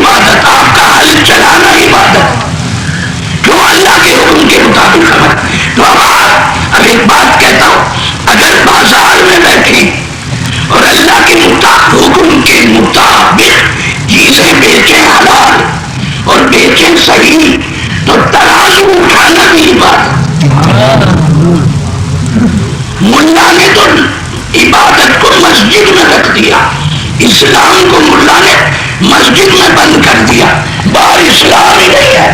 عبادت، آپ کا حل چلانا عبادت، کیوں اللہ کے حکم کے مطابق عمل. تو اب ایک بات کہتا ہوں، اگر بازار میں بیٹھے اور اللہ کے حکم کے مطابق چیزیں بیچیں حلال اور بیچیں صحیح، تو ترازو اٹھانا بھی عبادت. ملا نے تو عبادت کو مسجد میں رکھ دیا، اسلام کو ملا نے مسجد میں بند کر دیا. باہر اسلام ہی نہیں ہے،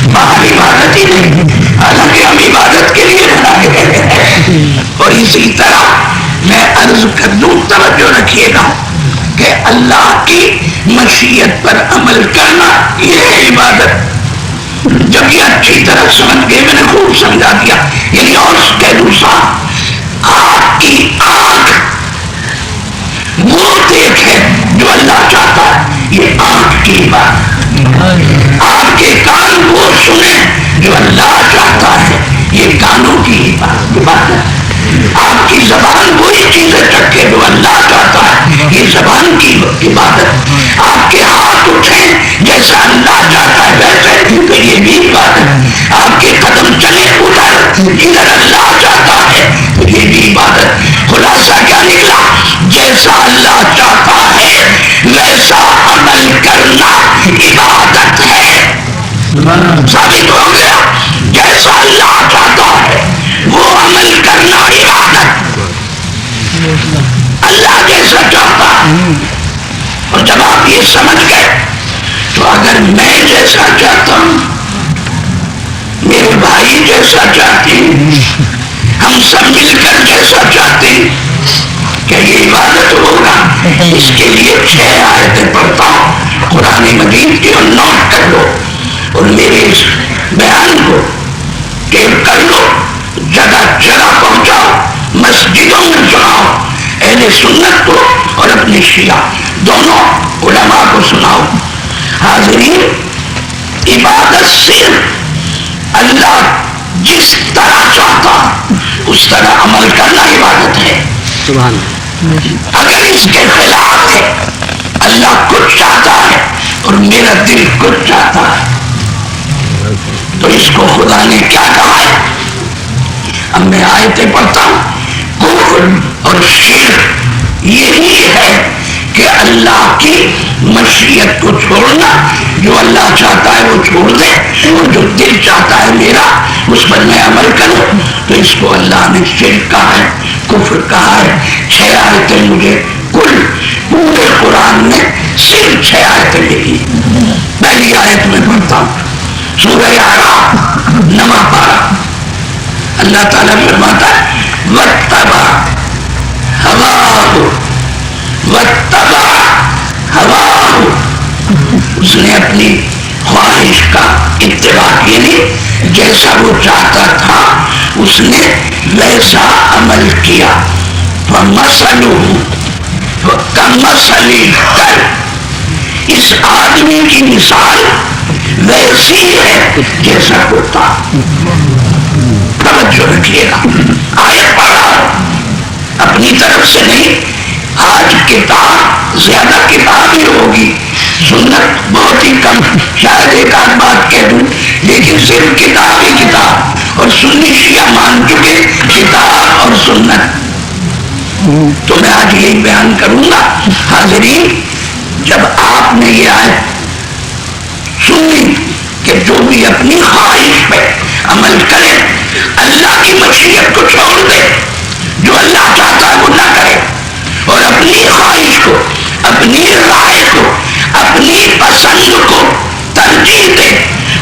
باہر عبادت ہی نہیں، حالانکہ ہم عبادت کے لیے بنائے گئے ہیں. اور اسی طرح میں عرض کر دوں، توجہ رکھیے گا کہ اللہ کی مشیت پر عمل کرنا یہ ہے عبادت. جب یہ اچھی طرح سمجھ گئے، میں نے خوب سمجھا دیا. یعنی اور کہہ دوں صاحب، آپ کی آنکھ وہ دیکھے جو اللہ چاہتا ہے، یہ آنکھ کی بات. آپ کے کان وہ سنے جو اللہ چاہتا ہے، یہ کانوں کی بات ہے. آپ کی زبان وہی چیزیں چکھے جو اللہ چاہتا ہے، یہ زبان کی عبادت. آپ کے ہاتھ اٹھیں جیسا اللہ چاہتا ہے ویسے، تو یہ بھی عبادت. آپ کے قدم چلے ادھر جدھر اللہ چاہتا ہے، تو یہ بھی عبادت. خلاصہ کیا نکلا؟ جیسا اللہ چاہتا ہے ویسا عمل کرنا عبادت ہے. ثابت ہو گیا، جیسا اللہ چاہتا ہے وہ عمل کرنا عبادت. اللہ جیسا چاہتا ہے. اور جب آپ یہ سمجھ گئے تو اگر میں جیسا چاہتا ہوں، میرے بھائی جیسا چاہتے ہیں، ہم سب مل کر جیسا چاہتے ہیں، کیا یہ عبادت ہوگا؟ اس کے لیے 6 آیتیں پڑھتا ہوں قرآن مجید کی، اور نوٹ کر لو اور میرے اس بیان کو ٹیپ کر لو، جگہ جگہ پہنچاؤ، مسجدوں میں سناؤ، اہل سنت کو اور اپنے شیعہ دونوں علماء کو سناؤ. حاضرین، عبادت صرف اللہ جس طرح چاہتا اس طرح عمل کرنا عبادت ہے. سبحان. اگر اس کے خلاف ہے، اللہ کچھ چاہتا ہے اور میرا دل کچھ چاہتا ہے، تو اس کو خدا نے کیا کہا ہے؟ اب میں آیتیں پڑھتا ہوں. کفر اور شرک یہی ہے کہ اللہ کی مشیت کو چھوڑنا، جو اللہ چاہتا ہے وہ چھوڑ دے، اور جو دل چاہتا ہے میرا اس پر میں عمل کروں، تو اس کو اللہ نے شرک کہا ہے، کفر کہا ہے. 6 آیتیں مجھے کل پورے قرآن میں صرف 6 آیتیں لکھی. پہلی آیت میں پڑھتا ہوں، سورہ اعراف 9 پارہ. اللہ تعالیٰ فرماتا ہے وَاتَّبَعَ هَوَاهُ وَاتَّبَعَ هَوَاهُ. اس نے اپنی خواہش کا اتباع، یعنی جیسا وہ چاہتا تھا اس نے ویسا عمل کیا. فَمَثَلُهُ كَمَثَلِ الْكَلْبِ. اس آدمی کی مثال ویسی ہے جیسا کتا. توجہ رکھیے گا، آیت پڑھا اپنی طرف سے نہیں. آج کتاب زیادہ کتاب ہی ہوگی، سنت بہت ہی کم، شاید ایک آدھ بات کہہ دوں، لیکن صرف کتاب ہی کتاب. اور سنی شیعہ مان چکے کتاب اور سنت. تو میں آج یہی بیان کروں گا. حاضرین، جب آپ نے یہ آیت سنی کہ جو بھی اپنی خواہش پہ عمل کرے، اللہ کی مشیت کو چھوڑ دے، جو اللہ چاہتا ہے وہ نہ کرے، اور اپنی خواہش کو، اپنی رائے کو، اپنی پسند کو ترجیح دے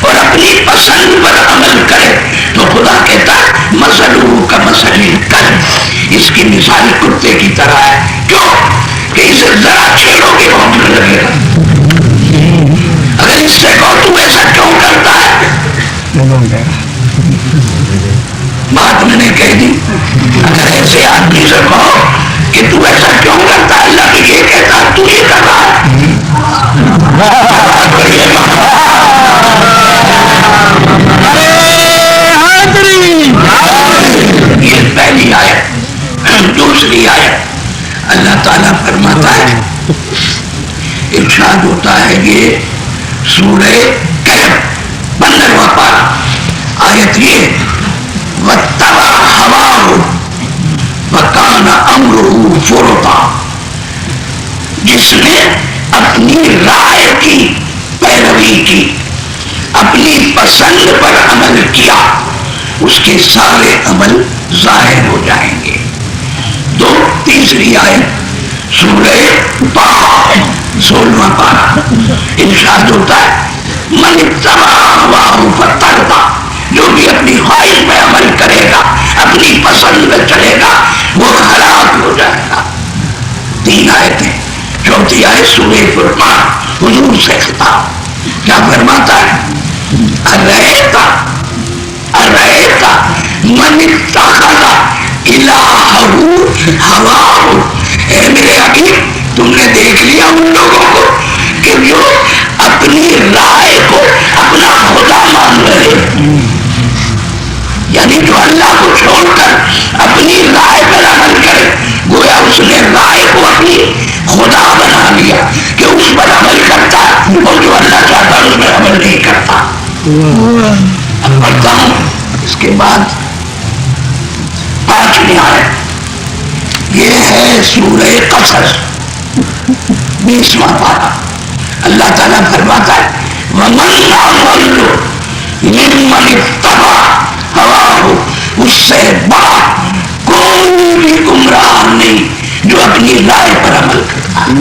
اور اپنی پسند پر عمل کرے، تو خدا کہتا ہے مثلہ کمثل الکلب. اس کی مثال کتے کی طرح ہے. کیوں؟ کہ اسے ذرا چھیڑو گے بھونکنے لگے گا. اگر اس سے کہو تو ایسا کیوں کرتا ہے، بات میں نے کہہ دی. اگر ایسے آدمی سے کہو کہ تو ایسا کیوں کرتا ہے، اللہ تو یہ کہتا ہے تو یہ کر رہا ہے. یہ پہلی آیت. دوسری آیت اللہ تعالیٰ فرماتا ہے، ارشاد ہوتا ہے یہ سورہ کہف 15واں پارہ آیت یہ وَاتَّبَعَ هَوَاهُ وَكَانَ أَمْرُهُ فُرُطًا، جس نے اپنی رائے کی پیروی کی، اپنی پسند پر عمل کیا، اس کے سارے عمل ظاہر ہو جائیں گے۔ تیسری آیت سورہ طٰہٰ 16واں پارہ ارشاد ہوتا ہے من اتبع هواه فتردى، جو بھی اپنی خواہش میں عمل کرے گا، اپنی پسند میں چلے گا، وہ ہلاک ہو جائے گا۔ 3 آیتیں۔ چوتھی آیت سورہ فرقان حضور سے خطاب، کیا فرماتا ہے ارأیتا من اتخذ الہہ ہواہ، اے میرے حبیب تم نے دیکھ لیا ان لوگوں کو کہ جو اپنی رائے کو اپنا خدا مان رہے، یعنی جو اللہ کو چھوڑ کر اپنی رائے پر عمل کرے، گویا اس نے رائے کو اپنی خدا بنا لیا کہ اس پر عمل کرتا ہے، اور جو اللہ چاہتا ہے اس پر عمل نہیں کرتا۔ اب پڑھتا ہوں اس کے بعد 5ویں آیت، یہ ہے سورہ قصص 20واں پارہ۔ اللہ تعالیٰ فرماتا ہے وَمَنْ أَضَلُّ مِمَّنِ اتَّبَعَ هَوَاهُ، اس سے بڑا کوئی بھی گمراہ نہیں جو اپنی رائے پر عمل کرتا ہے۔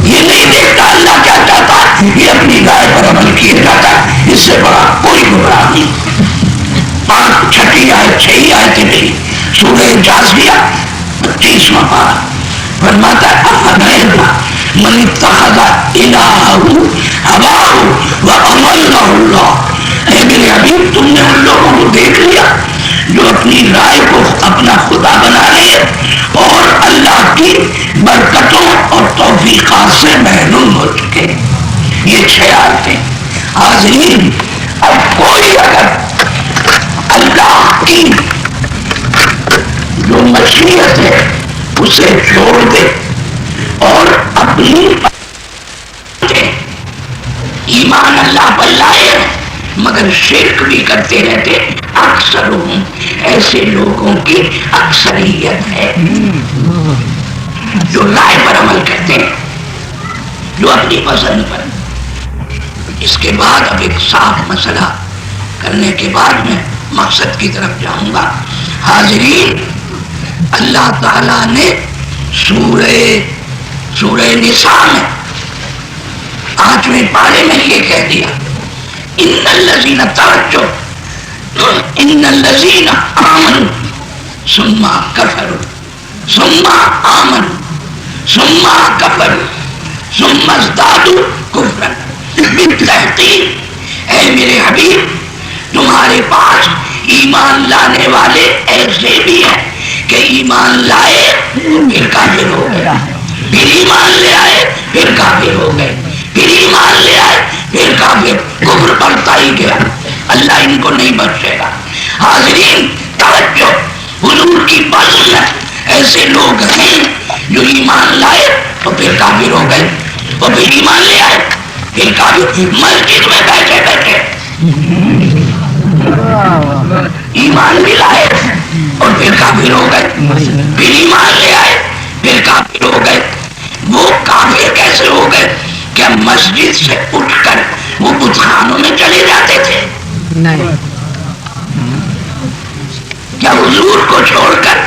یہ نہیں دیکھتا اللہ کیا چاہتا ہے، یہ اپنی رائے پر عمل کیے جاتا ہے، اس سے بڑا کوئی گمراہ نہیں۔ 6 آیتیں میری سورہ جاثیہ 25واں پارہ فرماتا ہے افرأیت من اتخذ الہہ ہواہ وَأَضَلَّهُ اللَّهُ، اے میرے حبیب تم نے ان لوگوں کو دیکھ لیا جو اپنی رائے کو اپنا خدا بنا لیے اور اللہ کی برکتوں اور توفیقات سے محروم ہو چکے۔ یہ 6 آیتیں۔ حاضرین، اب کوئی اگر اللہ کی جو مشیت ہے اسے چھوڑ دے اور اپنی ایمان اللہ پر لائے مگر شرک بھی کرتے رہتے، اکثر ایسے لوگوں کی اکثریت ہے جو رائے پر عمل کرتے ہیں، جو اپنی پسند پر۔ اس کے بعد اب ایک صاف مسئلہ کرنے کے بعد میں مقصد کی طرف جاؤں گا۔ حاضرین، اللہ تعالیٰ نے سورہ نساء میں 8ویں پارے میں یہ کہہ دیا ان الذین توجہ ان الذین آمنوا ثم کفروا ثم آمنوا ثم کفروا ثم ازدادوا کفرا، بالتحقیق اے میرے حبیب تمہارے پاس ایمان لانے والے ایسے بھی ہیں کہ ایمان لائے پھر کافر ہو گئے، پھر ایمان لے آئے پھر کافر ہو گئے، پھر ایمان لے آئے پھر کافر، کفر بڑھتا ہی گیا، اللہ ان کو نہیں بخشے گا۔ حاضرین توجہ، حضور کی بات میں ایسے لوگ ہیں جو ایمان لائے تو پھر کافر ہو گئے، اور پھر ایمان لے آئے پھر کافر، مسجد میں بیٹھے بیٹھے ایمان بھی لائے اور پھر کافر ہو گئے، پھر ایمان لے آئے پھر کافر ہو گئے۔ وہ کافر کیسے ہو گئے؟ کیا مسجد سے اٹھ کر وہ بت خانوں میں چلے جاتے تھے؟ نہیں۔ کیا حضور کو چھوڑ کر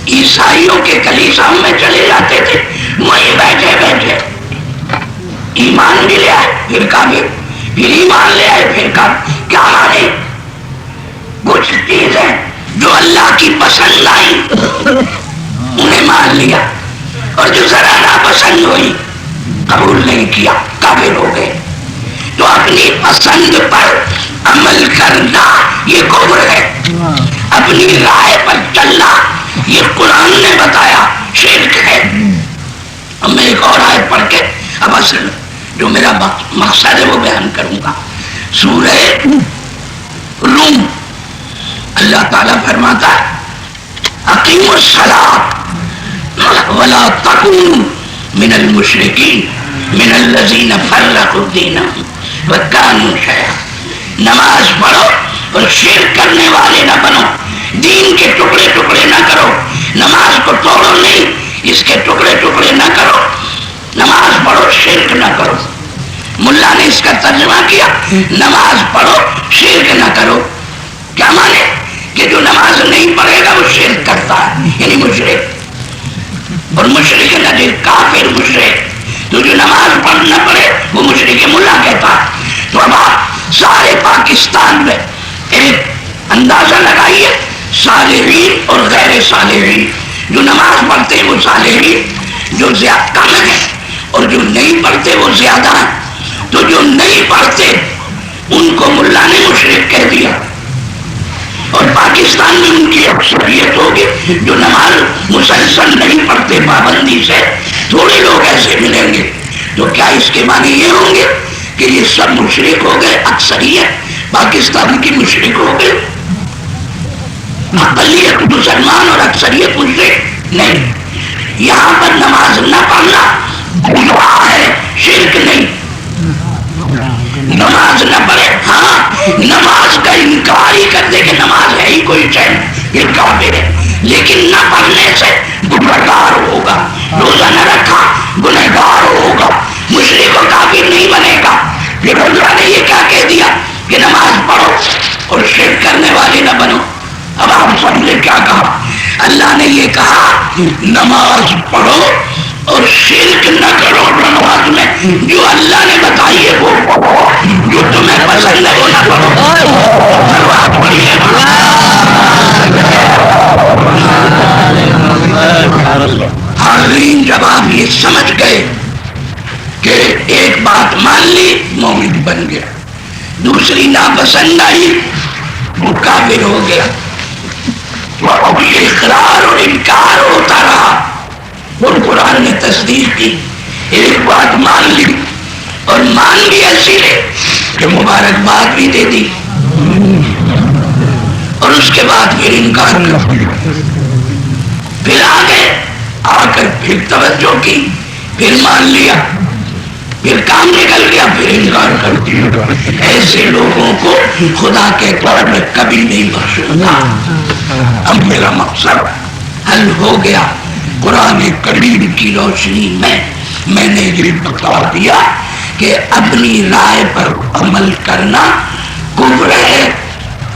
عیسائیوں کے کلیساؤں میں چلے جاتے تھے؟ وہیں بیٹھے بیٹھے ایمان بھی لے آئے پھر کافر، پھر ایمان لے آئے پھر کافر۔ کیا مانے؟ کچھ چیزیں جو اللہ کی پسند آئی انہیں مان لیا، اور جو ذرا ناپسند ہوئی قبول نہیں کیا، کافر ہو گئے۔ تو اپنی پسند پر عمل کرنا یہ کفر ہے، اپنی رائے پر چلنا یہ قرآن نے بتایا شرک ہے۔ اب میں ایک اور آیت پڑھ کے اب اصل جو میرا مقصد ہے وہ بیان کروں گا۔ سورہ روم اللہ تعالیٰ فرماتا ہے اقیموا الصلاۃ ولا تکونوا من المشرکین، من الذین فرقوا دینہم وکانوا شیعا. نماز پڑھو اور شرک کرنے والے نہ بنو. دین کے ٹکڑے ٹکڑے نہ کرو. نماز کو توڑو نہیں، اس کے ٹکڑے ٹکڑے نہ کرو. نماز پڑھو، شرک نہ کرو. ملا نے اس کا ترجمہ کیا نماز پڑھو شرک نہ کرو. کیا مانے؟ کہ جو نماز نہیں پڑھے گا وہ شرک کرتا ہے، یعنی مشرک. اور مشرک نہ دے کافر مشرک. تو جو نماز پڑھ نہ پڑھے وہ مشرک ملا کہتا ہے. تو اب آپ سارے پاکستان میں ایک اندازہ لگائیے، صالحین اور غیر صالحین. جو نماز پڑھتے ہیں وہ صالحین جو زیادہ کم ہیں، اور جو نہیں پڑھتے وہ زیادہ ہیں. تو جو نہیں پڑھتے ان کو ملا نے مشرک کہہ دیا. اور پاکستان میں ان کی اکثریت ہوگی جو نماز مسلسل نہیں پڑھتے پابندی سے. تھوڑے لوگ ایسے ملیں گے. تو کیا اس کے معنی یہ ہوں گے کہ یہ سب مشرک ہو گئے؟ اکثریت پاکستان کی مشرک ہو گئے. اقلیت مسلمان اور اکثریت مشرک نہیں. یہاں پر نماز نہ پڑھنا گناہ ہے، شرک نہیں. نماز نہ پڑھے، ہاں نماز کا انکار ہی کر دے کہ نماز ہے ہی کوئی چین، یہ کافر ہے. لیکن نہ پڑھنے سے گنہگار ہوگا. روزہ نہ رکھا گنہگار ہوگا، مشرک و کافر نہیں بنے گا. پھر اللہ نے یہ کیا کہہ دیا کہ نماز پڑھو اور شرک کرنے والے نہ بنو. اب آپ سب نے کیا کہا؟ اللہ نے یہ کہا نماز پڑھو اور شرک نہ کرو. نماز میں جو اللہ نے بتائی ہے وہ پڑھو، جو تمہیں پسند ہے وہ نہ پڑھو. حاضرین، جب آپ یہ سمجھ گئے کہ ایک بات مان لی مومن بن گیا، دوسری ناپسند آئی وہ کافر ہو گیا. اب یہ اقرار اور انکار ہوتا رہا اور قرآن نے تصدیق کی. ایک بات مان لی اور مان لی ایسی ہے کہ مبارکباد بھی دے دی اور اس کے بعد پھر انکار کر دیا. پھر آگے آ کر پھر توجہ کی، پھر مان لیا، پھر کام نکل گیا، پھر انکار کر دیا. ایسے لوگوں کو خدا کے طور میں کبھی نہیں بخشنا. اب میرا مقصد حل ہو گیا. قرآن کریم کی روشنی میں نے یہ بتا دیا کہ اپنی رائے پر عمل کرنا کفر ہے.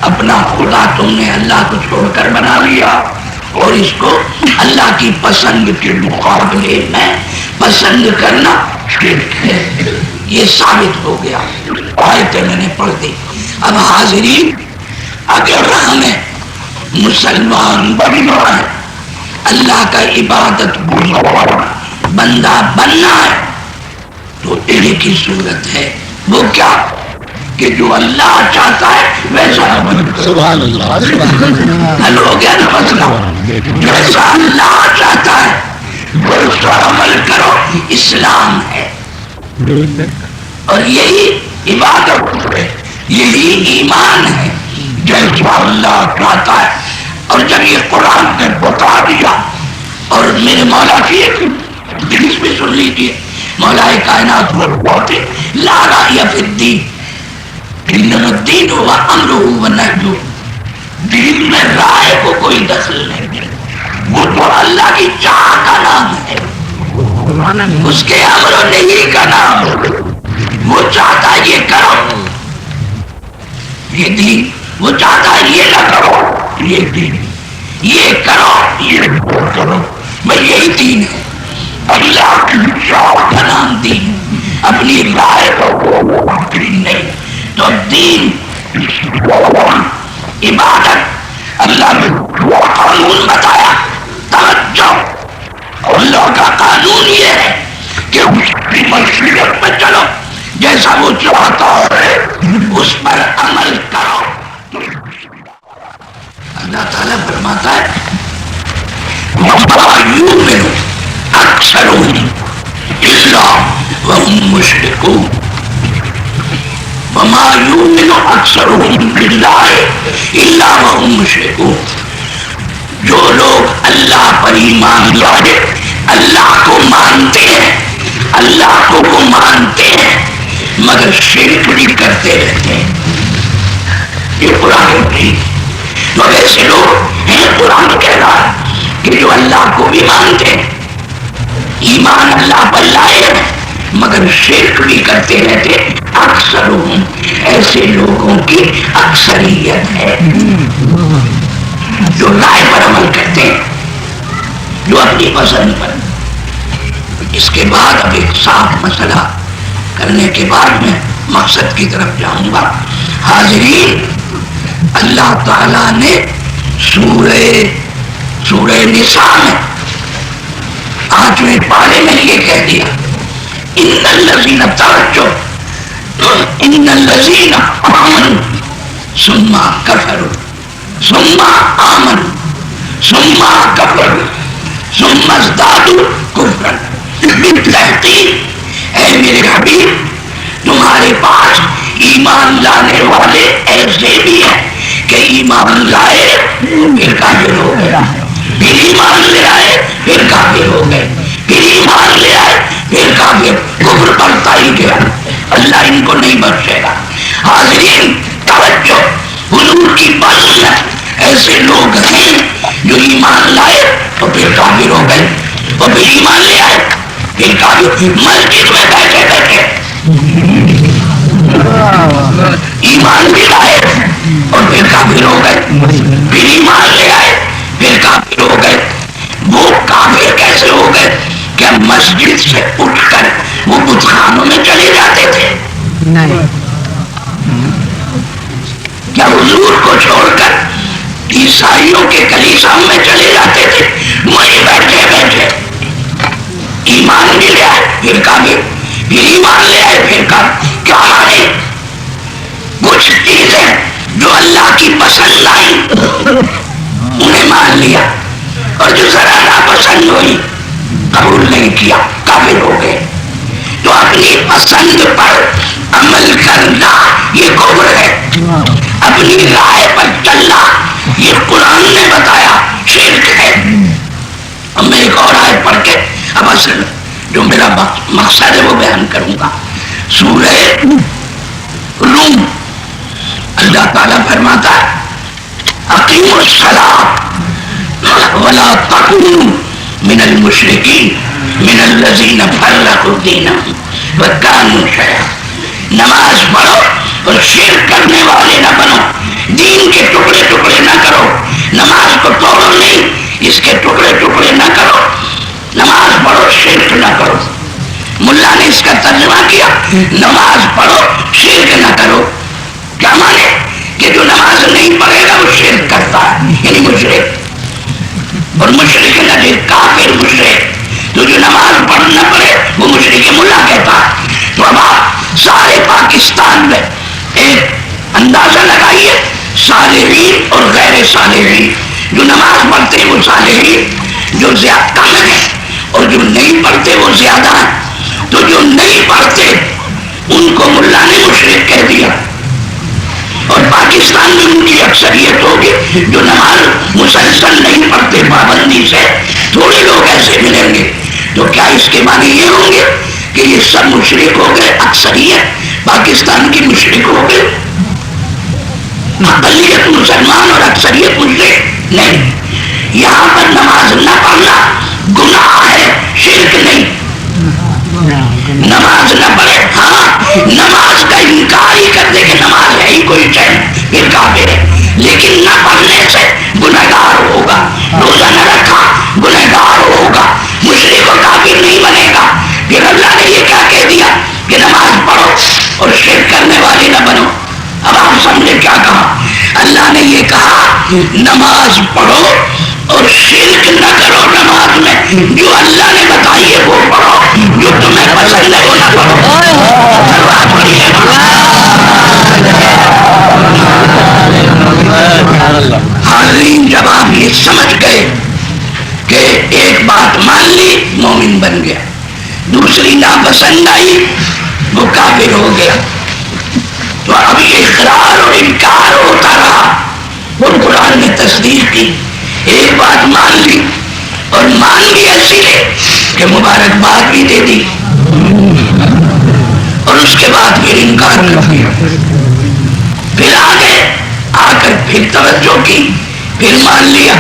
اپنا خدا تم نے اللہ کو چھوڑ کر بنا لیا اور اس کو اللہ کی پسند کے مقابلے میں پسند کرنا شرک ہے. یہ ثابت ہو گیا. آیتیں میں نے پڑھ دی. اب حاضرین، اگر ہمیں مسلمان بننا ہے، اللہ کا عبادت بندہ بننا ہے، تو ایک ہی صورت ہے. وہ کیا کہ جو اللہ چاہتا ہے ویسا عمل کرو. سبحان اللہ. حل ہو گیا نا مسئلہ. جیسا اللہ چاہتا ہے ویسا عمل کرو. اسلام ہے اور یہی عبادت ہے، یہی ایمان ہے. جیسا اللہ چاہتا ہے. اور جب یہ قرآن نے بتا دیا اور میرے مولا کی ایک حدیث بھی سن لیجیے. مولا کائنات فرماتے لا رائے فی الدین انما الدین ہوا امرہ ونہیہ. دین میں رائے کو کوئی دخل نہیں. وہ تو اللہ کی چاہ کا نام ہے، اس کے امر و نہی کا نام ہے. وہ چاہتا ہے یہ کرو یہ دین، وہ چاہتا ہے یہ نہ کرو یہ دین، یہ کرو یہ نہ کرو. بھائی یہی دین ہے. اللہ کی چاہ کا نام دین، اپنی رائے کو دین نہیں. تو دین عبادت اللہ نے قانون بتایا. توجہ، اللہ کا قانون یہ ہے کہ اس کی مشیت میں چلو، جیسا وہ چاہتا ہے اس پر عمل کرو. اللہ تعالیٰ فرماتا ہے وَمَا يُؤْمِنُ أَكْثَرُهُمْ إِلَّا وَهُمْ مُشْرِكُونَ. وَمَا يُؤْمِنُ أَكْثَرُهُمْ بِاللَّهِ إِلَّا وَهُمْ مُشْرِكُونَ. جو لوگ اللہ پر ایمان لائے، اللہ کو مانتے ہیں، اللہ کو مگر شرک بھی کرتے رہتے ہیں. یہ قرآن مجید. تو ایسے لوگ ہیں قرآن کہہ رہا ہے کہ جو اللہ کو بھی مانتے ہیں, ایمان اللہ پر لائے ہیں, مگر شرک بھی کرتے رہتے. اکثر ایسے لوگوں کی اکثریت ہے جو رائے پر عمل کرتے ہیں, جو اپنی پسند پر. اس کے بعد اب ایک صاف مسئلہ کرنے کے بعد میں مقصد کی طرف جاؤں گا. حاضرین, اللہ تعالیٰ نے سورہ نساء میں 8ویں پارے میں یہ کہہ دیا, ان الذین توجہ ان الذین آمنوا ثم کفروا ثم آمنوا ثم کفروا ثم ازدادوا کفرا. بالتحقیق اے میرے حبیب, تمہارے پاس ایمان لانے والے ایسے بھی ہیں کہ ایمان لائے پھر کافر ہو گئے, پھر ایمان لے آئے پھر کافر ہو گئے, پھر ایمان لے آئے پھر کافر. کفر بڑھتا ہی گیا, اللہ ان کو نہیں بخشے گا. حاضرین توجہ, حضور کی بات میں ایسے لوگ ہیں جو ایمان لائے تو پھر کافر ہو گئے, اور پھر ایمان لے آئے پھر کافر. مسجد میں بیٹھے بیٹھے ایمان بھی لائے اور پھر کافر ہو گئے, پھر ایمان لے آئے پھر کافر ہو گئے. وہ کافر کیسے ہو گئے کہ مسجد سے اٹھ کر وہ بت خانوں میں چلے جاتے تھے؟ کیا حضور کو چھوڑ کر عیسائیوں کے کلیسا میں چلے جاتے تھے؟ وہیں بیٹھے بیٹھے ایمان بھی لے آئے پھر کافر, پھر ایمان لے آئے پھر کافر. کیا مانے؟ کچھ چیزیں جو اللہ کی پسند آئی انہیں مان لیا, اور جو ذرا ناپسند ہوئی قبول نہیں کیا, کافر ہو گئے. تو اپنی پسند پر عمل کرنا یہ کفر ہے, اپنی رائے پر چلنا یہ قرآن نے بتایا شرک ہے. اب میں ایک اور آیت پڑھ کے اب اصل جو میرا مقصد ہے وہ بیان کروں گا. سورہ روم, اللہ تعالیٰ فرماتا ہے اقیموا الصلاۃ ولا تکونوا من المشرکین من الذین فرقوا دینہم وکانوا شیعا. نماز پڑھو اور شرک کرنے والے نہ بنو, دین کے ٹکڑے ٹکڑے نہ کرو, نماز کو توڑو نہیں, اس کے ٹکڑے ٹکڑے نہ کرو, نماز پڑھو شرک نہ کرو. ملا نے اس کا ترجمہ کیا نماز پڑھو شرک نہ کرو. کیا مانے کہ جو نماز نہیں پڑھے گا وہ شرک کرتا ہے, یعنی مشرک. اور مشرک نہ دے کافر مشرک, تو جو نماز پڑھ نہ پڑھے وہ مشرک ملا کہتا ہے. تو اب آپ سارے پاکستان میں ایک اندازہ لگائیے, صالحین اور غیر صالحین. جو نماز پڑھتے ہیں وہ صالحین, جو زیادہ کم ہیں, اور جو نہیں پڑھتے وہ زیادہ ہیں. تو جو نہیں پڑھتے ان کو ملا نے مشرک کہہ دیا, اور پاکستان میں ان کی اکثریت ہوگی جو نماز مسلسل نہیں پڑھتے پابندی سے. تھوڑے لوگ ایسے ملیں گے. تو کیا اس کے معنی یہ ہوں گے کہ یہ سب مشرک ہو گئے, اکثریت پاکستان کی مشرک ہو گئے؟ اقلیت مسلمان اور اکثریت مشرک نہیں. یہاں پر نماز نہ پڑھنا گناہ ہے, شرک نہیں. نماز نہ پڑھے, ہاں نماز کا انکار ہی کر دے کہ نماز ہے ہی کوئی چین, پھر کافر ہے. لیکن نہ پڑھنے سے گنہگار ہوگا, روزہ نہ رکھا گنہگار ہوگا, مشرک و کافر نہیں بنے گا. پھر اللہ نے یہ کیا کہہ دیا کہ نماز پڑھو اور شرک کرنے والے نہ بنو. اب آپ سمجھے کیا کہا؟ اللہ نے یہ کہا نماز پڑھو اور شرک نہ کرو نماز میں. جو اللہ نے بتائی ہے وہ پڑھو, جو تمہیں پسند ہے وہ نہ پڑھو. حاضرین, جب آپ یہ سمجھ گئے کہ ایک بات مان لی مومن بن گیا, دوسری ناپسند آئی وہ کافر ہو گیا, تو اب یہ اقرار اور انکار ہوتا رہا. اور قرآن نے تصدیق کی. ایک بات مان لی اور مان لی ایسی ہے کہ مبارکباد بھی دے دی, اور اس کے بعد پھر انکار کر دیا، پھر آگے آ کر پھر توجہ کی، پھر مان لیا،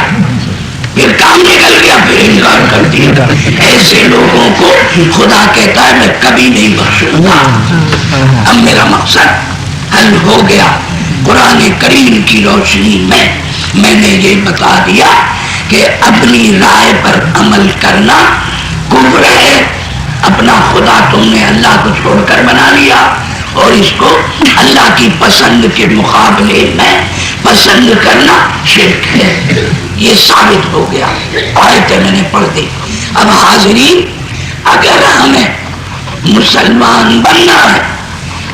پھر کام نکل گیا، پھر انکار کر دیا۔ ایسے لوگوں کو خدا کہتا ہے میں کبھی نہیں بخشوں گا۔ اب میرا مقصد حل ہو گیا۔ قرآن کریم کی روشنی میں نے یہ بتا دیا کہ اپنی رائے پر عمل کرنا کفر ہے۔ اپنا خدا تم نے اللہ کو چھوڑ کر بنا لیا اور اس کو اللہ کی پسند کے مقابلے میں پسند کرنا شرک ہے، یہ ثابت ہو گیا۔ آیتیں میں نے پڑھ دی۔ اب حاضرین، اگر ہمیں مسلمان بننا ہے،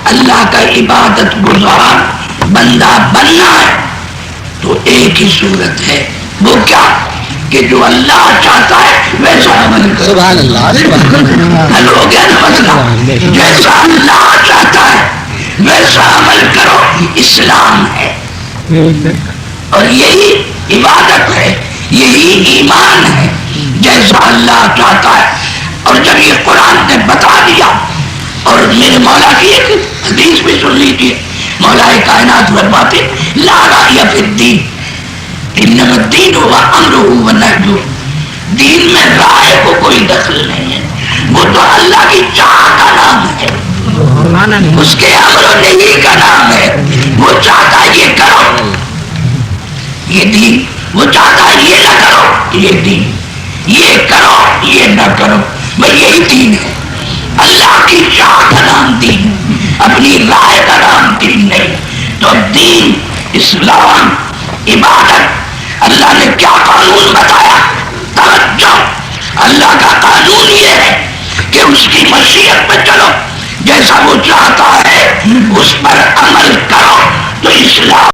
اللہ کا عبادت گزار بندہ بننا ہے، تو ایک ہی صورت ہے، وہ کیا کہ جو اللہ چاہتا ہے ویسا عمل کرو۔ سبحان اللہ، حل ہو گیا نا مسئلہ؟ جیسا اللہ چاہتا ہے ویسا عمل کرو، اسلام ہے، اور یہی عبادت ہے، یہی ایمان ہے، جیسا اللہ چاہتا ہے۔ اور جب یہ قرآن نے بتا دیا، اور میرے مولا کی ایک حدیث بھی سن لیجیے، مولا کائنات فرماتے لا رائے فی الدین انما الدین ہوا امرہ ونہیہ، دین میں رائے کو کوئی دخل نہیں ہے، وہ تو اللہ کی چاہ کا نام ہے، اس کے امر و نہی کا نام ہے۔ وہ چاہتا ہے یہ کرو، یہ دین، وہ چاہتا ہے یہ نہ کرو، یہ دین، یہ کرو یہ نہ کرو، بھئی یہی دین ہے۔ اللہ کی چاہ کا نام دین، اپنی رائے کا نام دین نہیں۔ تو دین، اسلام، عبادت، اللہ نے کیا قانون بتایا؟ توجہ، اللہ کا قانون یہ ہے کہ اس کی مشیت پہ چلو، جیسا وہ چاہتا ہے اس پر عمل کرو، تو اسلام